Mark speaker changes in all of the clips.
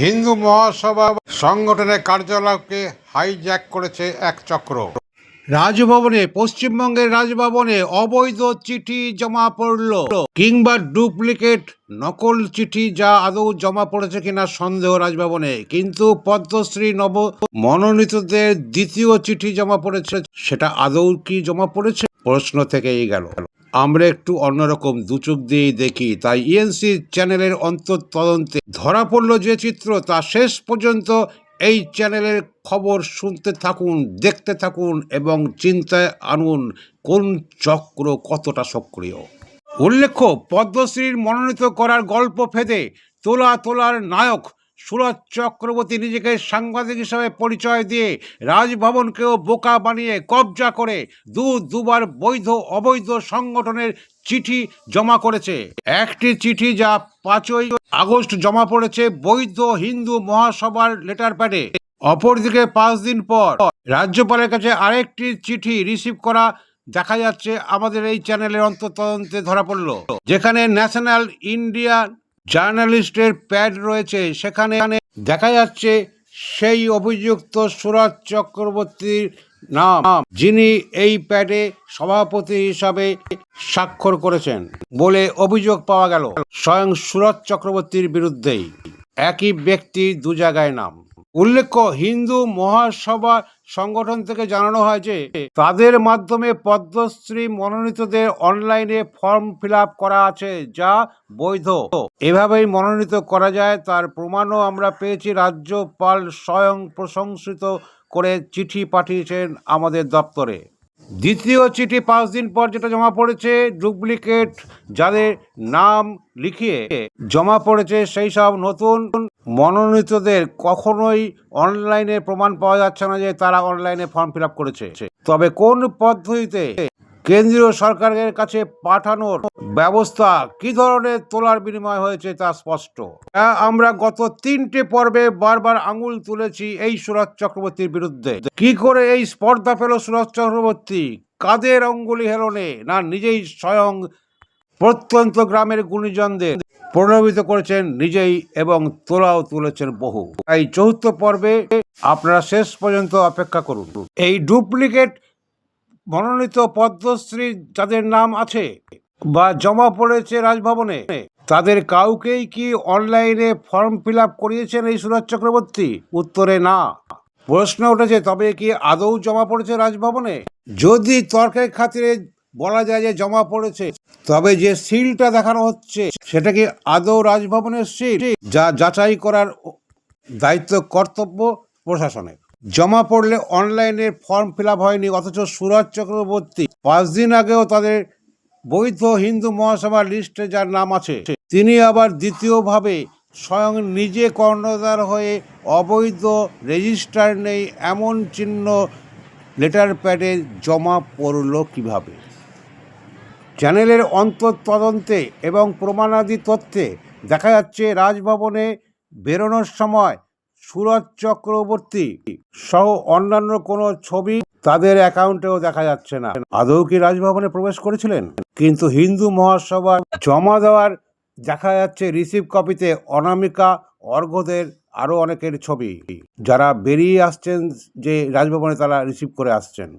Speaker 1: হিন্দু মহাসভা সংগঠনের কার্যালয়কে হাইজ্যাক করেছে এক চক্র। রাজভবনে, পশ্চিমবঙ্গের রাজভবনে অবৈধ চিঠি জমা পড়ল কিংবা ডুপ্লিকেট নকল চিঠি, যা আদৌ জমা পড়েছে কিনা সন্দেহ রাজভবনে। কিন্তু পদ্মশ্রী নব মনোনীতদের দ্বিতীয় চিঠি জমা পড়েছে, সেটা আদৌ কি জমা পড়েছে? প্রশ্ন থেকেই গেল। আমরা একটু অন্যরকম দুচোখ দিয়েই দেখি, তাই ইএনসি চ্যানেলের অন্তর্তদন্তে ধরা পড়ল যে চিত্র, তা শেষ পর্যন্ত এই চ্যানেলের খবর শুনতে থাকুন, দেখতে থাকুন এবং চিন্তায় আনুন কোন চক্র কতটা সক্রিয়। উল্লেখ্য, পদ্মশ্রীর মনোনীত করার গল্প ফেদে তোলার নায়ক সুরজ চক্রবর্তী নিজেকে সাংবাদিক হিসাবে পরিচয় দিয়ে রাজভবনকেও বোকা বানিয়ে কবজা করে দুবার বৈধ অবৈধ সংগঠনের চিঠি জমা করেছে। একটি চিঠি যা 5ই আগস্ট জমা পড়েছে বৈধ হিন্দু মহাসভার লেটার প্যাডে। অপরদিকে 5 দিন পর রাজ্যপালের কাছে আরেকটি চিঠি রিসিভ করা দেখা যাচ্ছে আমাদের এই চ্যানেলের অন্তর্তদন্তে ধরা পড়ল, যেখানে ন্যাশনাল ইন্ডিয়ান জার্নালিস্টের প্যাড রয়েছে। সেখানে দেখা যাচ্ছে সেই অভিযুক্ত সুরজ চক্রবর্তীর নাম, যিনি এই প্যাডে সভাপতি হিসাবে স্বাক্ষর করেছেন বলে অভিযোগ পাওয়া গেল স্বয়ং সুরজ চক্রবর্তীর বিরুদ্ধেই। একই ব্যক্তি দু জায়গায় নাম। উল্লেখ্য, হিন্দু মহাসভা সংগঠন থেকে জানানো হয় যে তাদের মাধ্যমে পদ্মশ্রী মনোনীতদের অনলাইনে ফর্ম ফিল আপ করা আছে, যা বৈধ। এভাবেই মনোনীত করা যায় তার প্রমাণও আমরা পেয়েছি। রাজ্যপাল স্বয়ং প্রশংসিত করে চিঠি পাঠিয়েছেন আমাদের দপ্তরে। দ্বিতীয় চিঠি 5 দিন পর যেটা জমা পড়েছে, ডুপ্লিকেট যাদের নাম লিখিয়ে জমা পড়েছে, সেই সব নতুন মনোনীতদের কখনোই অনলাইনে প্রমাণ পাওয়া যাচ্ছে না যে তারা অনলাইনে ফর্ম ফিল আপ করেছে। তবে কোন পদ্ধতিতে কেন্দ্রীয় সরকারের কাছে পাঠানোর ব্যবস্থা, কি ধরনের তোলার বিনিময় হয়েছে তা স্পষ্ট। আমরা গত 3টে পর্বে বারবার আঙুল তুলেছি এই সুরজ চক্রবর্তীর বিরুদ্ধে। কি করে এই স্পর্ধা পেল সুরজ চক্রবর্তী? কাদের অঙ্গুলি হেলনে? না, নিজেই স্বয়ং প্রত্যন্ত গ্রামের গুণীজনদের প্রলোভিত করেছেন নিজেই এবং তোলাও তুলেছেন বহু। তাই 4র্থ পর্বে আপনারা শেষ পর্যন্ত অপেক্ষা করুন। এই ডুপ্লিকেট মনোনীত পদ্মশ্রী যাদের নাম আছে বা জমা পড়েছে রাজভবনে, তাদের কাউকেই কি অনলাইনে ফর্ম ফিল আপ করিয়েছেন এই সুরজ চক্রবর্তী? উত্তরে না। প্রশ্ন উঠেছে, তবে কি আদৌ জমা পড়েছে রাজভবনে? যদি তর্কের খাতিরে বলা যায় যে জমা পড়েছে, তবে যে সিলটা দেখানো হচ্ছে সেটা কি আদৌ রাজভবনের সিল, যা যাচাই করার দায়িত্ব কর্তব্য প্রশাসনের। জমা পড়লে অনলাইনে ফর্ম ফিল আপ হয়নি, অথচ সুরজ চক্রবর্তী 5 দিন আগেও তাদের বৈধ হিন্দু মহাসভার লিস্টে যার নাম আছে, তিনি আবার দ্বিতীয়ভাবে স্বয়ং নিজে কর্ণধার হয়ে অবৈধ রেজিস্টার নেই এমন চিহ্ন লেটার প্যাডে জমা পড়ল কিভাবে? চ্যানেলের অন্তর্তদন্তে এবং প্রমাণাদি তথ্যে দেখা যাচ্ছে রাজভবনে বেরোনোর সময় সুরজ চক্রবর্তী সহ অন্যান্য কোনো ছবি তাদের অ্যাকাউন্টেও দেখা যাচ্ছে না। আদৌ কি রাজভবনে প্রবেশ করেছিলেন? কিন্তু হিন্দু মহাসভা জমা দেওয়ার দেখা যাচ্ছে রিসিভ কপিতে অনামিকা, অর্ঘ্যদের আরও অনেকের ছবি, যারা বেরিয়ে আসছেন যে রাজভবনে তারা রিসিভ করে আসছেন।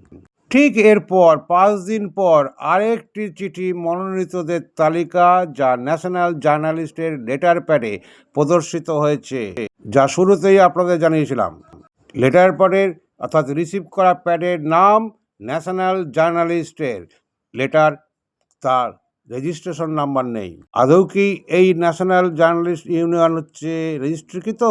Speaker 1: ঠিক এরপর 5 দিন পর আরেকটি চিঠি মনোনীতদের তালিকা, যা ন্যাশনাল জার্নালিস্টের লেটার প্যাডে প্রদর্শিত হয়েছে, যা শুরুতেই আপনাদের জানিয়েছিলাম। লেটার প্যাডের অর্থাৎ রিসিভ করা প্যাডের নাম ন্যাশনাল জার্নালিস্টের লেটার, তার রেজিস্ট্রেশন নাম্বার নেই। আদৌ কি এই ন্যাশনাল জার্নালিস্ট ইউনিয়ন হচ্ছে রেজিস্ট্রিকৃত?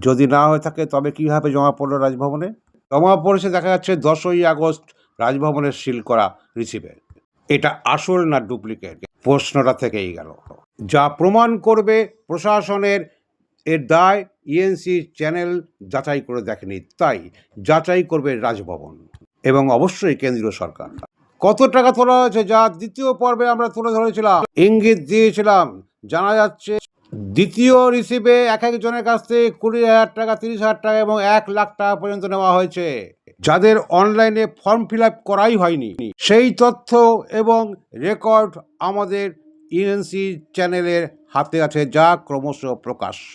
Speaker 1: যদি না হয়ে থাকে তবে কিভাবে জমা পড়ল রাজভবনে? জমা পড়েছে দেখা যাচ্ছে 10ই আগস্ট রাজভবনের সিল করা রিসিভে। এটা আসল না ডুপ্লিকেট? প্রশ্নটা থেকেই গেল, যা প্রমাণ করবে প্রশাসনের এর দায় ইএনসি চ্যানেল যাচাই করে দেখেনি, তাই যাচাই করবে রাজভবন এবং অবশ্যই কেন্দ্রীয় সরকার। কত টাকা তোলা হয়েছে, যা দ্বিতীয় পর্বে আমরা তুলে ধরেছিলাম, ইঙ্গিত দিয়েছিলাম। জানা যাচ্ছে দ্বিতীয় রিসিভে এক একজনের কাছ থেকে 20,000 টাকা, 30,000 টাকা এবং 1 লাখ টাকা পর্যন্ত নেওয়া হয়েছে, যাদের অনলাইনে ফর্ম ফিল আপ করাই হয়নি। সেই তথ্য এবং রেকর্ড আমাদের ইএনসি চ্যানেলের হাতে আছে, যা ক্রমশ প্রকাশ্য।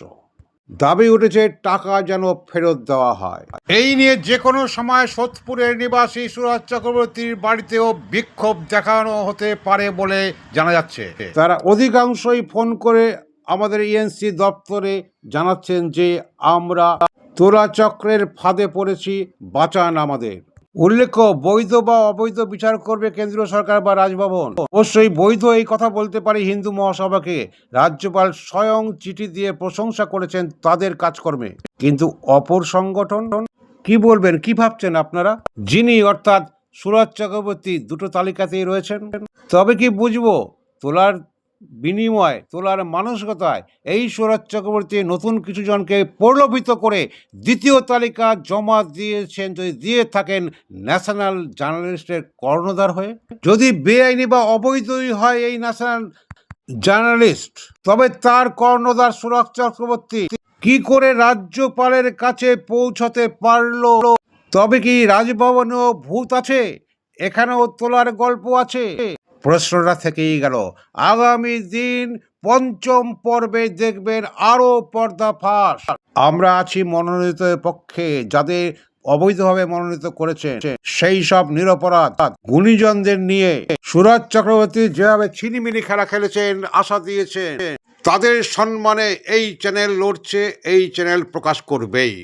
Speaker 1: দাবি উঠেছে টাকা যেন ফেরত দেওয়া হয়। এই নিয়ে যে কোনো সময় সোদপুরের নিবাসী সুরজ চক্রবর্তীর বাড়িতেও বিক্ষোভ দেখানো হতে পারে বলে জানা যাচ্ছে। তারা অধিকাংশই ফোন করে আমাদের ইএনসি দপ্তরে জানাচ্ছেন যে আমরা তোলা চক্রের ফাঁদে পড়েছি, বাঁচান আমাদের। উল্লেখ্য, বৈধ বা অবৈধ বিচার করবে কেন্দ্রীয় সরকার বা রাজভবন। অবশ্যই বৈধ এই কথা বলতে পারে হিন্দু মহাসভাকে। রাজ্যপাল স্বয়ং চিঠি দিয়ে প্রশংসা করেছেন তাদের কাজকর্মে। কিন্তু অপর সংগঠন কি বলবেন, কি ভাবছেন আপনারা? যিনি অর্থাৎ সুরজ চক্রবর্তী দুটো তালিকাতেই রয়েছেন। তবে কি বুঝবো তোলার বিনিময়, তোলার মানসিকতায় এই সুরজ চক্রবর্তী নতুন কিছু জনকে প্রলোভিত করে দ্বিতীয় তালিকা জমা দিয়েছেন, যদি দিয়ে থাকেন ন্যাশনাল জার্নালিস্টের কর্ণধার হয়ে। যদি বেআইনি বা অবৈধই হয় এই ন্যাশনাল জার্নালিস্ট, তবে তার কর্ণধার সুরজ চক্রবর্তী কি করে রাজ্যপালের কাছে পৌঁছতে পারলো? তবে কি রাজভবনেও ভূত আছে? এখানেও তোলার গল্প আছে? প্রশ্নটা থেকেই গেল। আগামী দিন পঞ্চম পর্বে দেখবেন আরো পর্দাফাঁস। আমরা আছি মনোনীতের পক্ষে, যাদের অবৈধভাবে মনোনীত করেছেন সেই সব নিরপরাধ গুণীজনদের নিয়ে। সুরজ চক্রবর্তী যেভাবে ছিনিমিনি খেলা খেলেছেন, আশা দিয়েছেন, তাদের সম্মানে এই চ্যানেল লড়ছে, এই চ্যানেল প্রকাশ করবেই।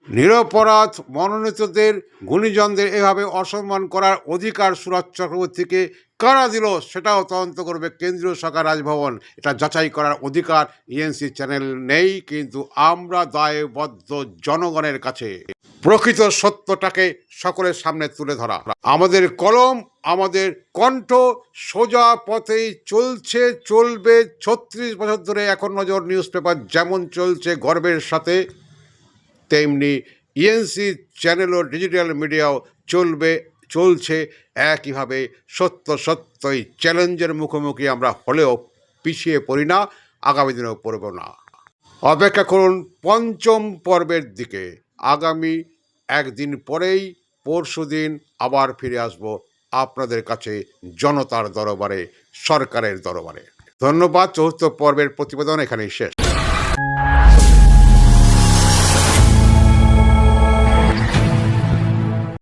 Speaker 1: নিরপরাধ মনোনীতদের, গুণীজনদের এভাবে অসম্মান করার অধিকার সুরজ চক্রবর্তীকে কারা দিল সেটাও তদন্ত করবে কেন্দ্রীয় সরকার, রাজভবন। এটা যাচাই করার অধিকার ইএনসি চ্যানেল নেই, কিন্তু আমরা দায়বদ্ধ জনগণের কাছে প্রকৃত সত্যটাকে সকলের সামনে তুলে ধরা। আমাদের কলম, আমাদের কণ্ঠ সোজা পথেই চলছে, চলবে। 36 বছর ধরে এখন নজর নিউজ পেপার যেমন চলছে গর্বের সাথে, তেমনি ইএনসি চ্যানেল ও ডিজিটাল মিডিয়াও চলছে একইভাবে। সত্যই চ্যালেঞ্জের মুখোমুখি আমরা হলেও পিছিয়ে পড়ি না, আগামী দিনেও পড়ব না। অপেক্ষা করুন পঞ্চম পর্বের দিকে। আগামী একদিন পরেই, পরশুদিন আবার ফিরে আসব আপনাদের কাছে জনতার দরবারে, সরকারের দরবারে। ধন্যবাদ। চতুর্থ পর্বের প্রতিবেদন এখানেই শেষ।